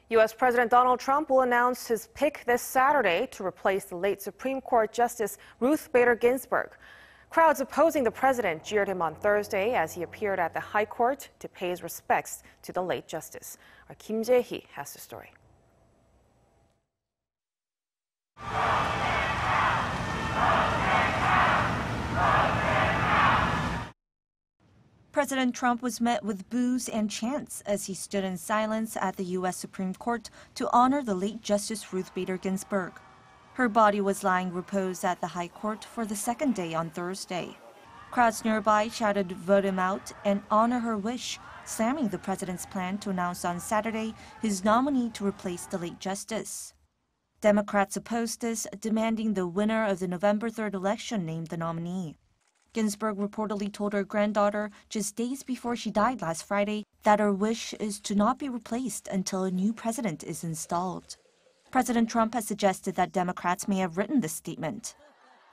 U.S. President Donald Trump will announce his pick this Saturday to replace the late Supreme Court Justice Ruth Bader Ginsburg. Crowds opposing the president jeered him on Thursday as he appeared at the High Court to pay his respects to the late justice. Our Kim Jae-hee has the story. President Trump was met with boos and chants as he stood in silence at the U.S. Supreme Court to honor the late Justice Ruth Bader Ginsburg. Her body was lying repose at the High Court for the second day on Thursday. Crowds nearby shouted "Vote him out" and "Honor her wish," slamming the president's plan to announce on Saturday his nominee to replace the late justice. Democrats opposed this, demanding the winner of the November 3rd election name the nominee. Ginsburg reportedly told her granddaughter just days before she died last Friday that her wish is to not be replaced until a new president is installed. President Trump has suggested that Democrats may have written this statement.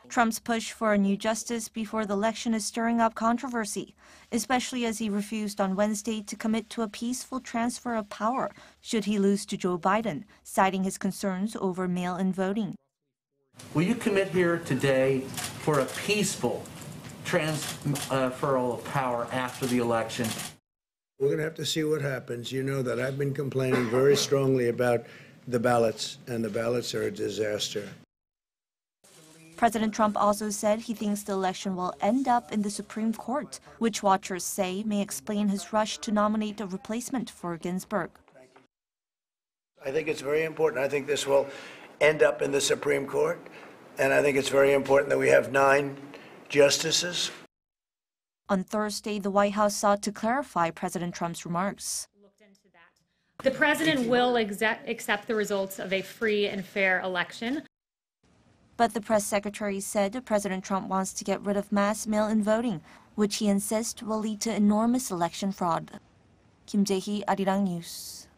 Trump's push for a new justice before the election is stirring up controversy, especially as he refused on Wednesday to commit to a peaceful transfer of power should he lose to Joe Biden, citing his concerns over mail-in voting. Will you commit here today for a peaceful transferal of power after the election? We're going to have to see what happens. You know that I've been complaining very strongly about the ballots, and the ballots are a disaster. President Trump also said he thinks the election will end up in the Supreme Court, which watchers say may explain his rush to nominate a replacement for Ginsburg. I think it's very important. I think this will end up in the Supreme Court, and I think it's very important that we have 9 justices. On Thursday, the White House sought to clarify President Trump's remarks. The president will accept the results of a free and fair election. But the press secretary said President Trump wants to get rid of mass mail-in voting, which he insists will lead to enormous election fraud. Kim Jae-hee, Arirang News.